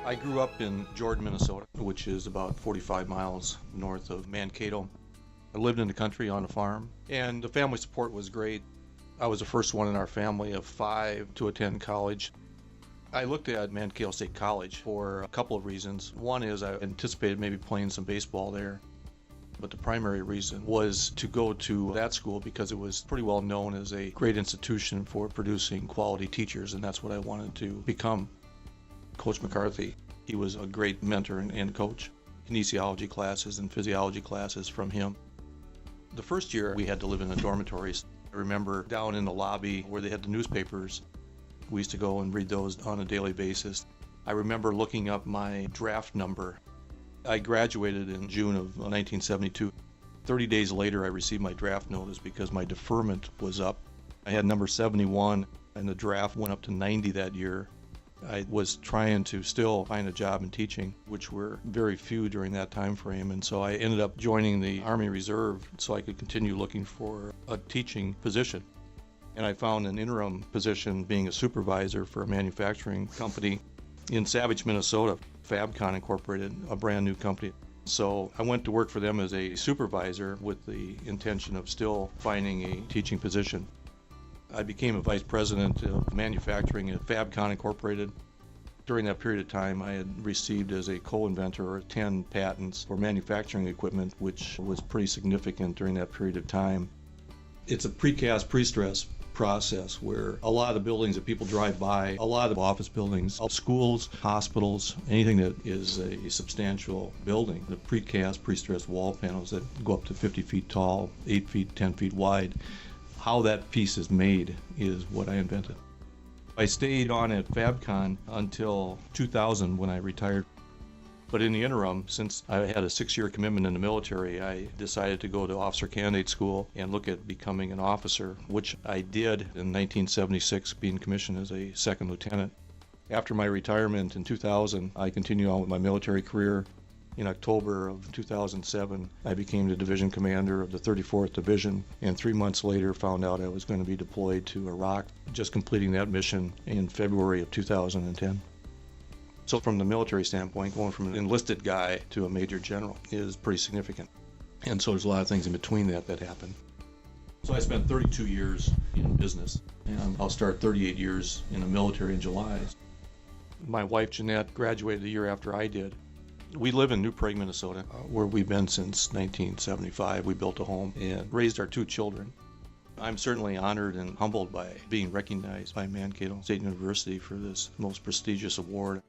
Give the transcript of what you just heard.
I grew up in Jordan, Minnesota, which is about 45 miles north of Mankato. I lived in the country on a farm, and the family support was great. I was the first one in our family of 5 to attend college. I looked at Mankato State College for a couple of reasons. One is I anticipated maybe playing some baseball there, but the primary reason was to go to that school because it was pretty well known as a great institution for producing quality teachers, and that's what I wanted to become. Coach McCarthy, he was a great mentor and coach. Kinesiology classes and physiology classes from him. The first year we had to live in the dormitories. I remember down in the lobby where they had the newspapers. We used to go and read those on a daily basis. I remember looking up my draft number. I graduated in June of 1972. 30 days later I received my draft notice because my deferment was up. I had number 71 and the draft went up to 90 that year. I was trying to still find a job in teaching, which were very few during that time frame, and so I ended up joining the Army Reserve so I could continue looking for a teaching position. And I found an interim position being a supervisor for a manufacturing company in Savage, Minnesota, Fabcon Incorporated, a brand new company. So I went to work for them as a supervisor with the intention of still finding a teaching position. I became a vice president of manufacturing at Fabcon Incorporated. During that period of time, I had received as a co-inventor 10 patents for manufacturing equipment, which was pretty significant during that period of time. It's a precast pre-stress process where a lot of the buildings that people drive by, a lot of office buildings, schools, hospitals, anything that is a substantial building, the precast pre-stressed wall panels that go up to 50 feet tall, 8 feet, 10 feet wide, how that piece is made is what I invented. I stayed on at Fabcon until 2000 when I retired. But in the interim, since I had a 6-year commitment in the military, I decided to go to officer candidate school and look at becoming an officer, which I did in 1976, being commissioned as a second lieutenant. After my retirement in 2000, I continued on with my military career. In October of 2007, I became the division commander of the 34th Division, and 3 months later found out I was going to be deployed to Iraq, just completing that mission in February of 2010. So from the military standpoint, going from an enlisted guy to a major general is pretty significant. And so there's a lot of things in between that happened. So I spent 32 years in business, and I'll start 38 years in the military in July. My wife, Jeanette, graduated a year after I did. We live in New Prague, Minnesota, where we've been since 1975. We built a home and raised our 2 children. I'm certainly honored and humbled by being recognized by Mankato State University for this most prestigious award.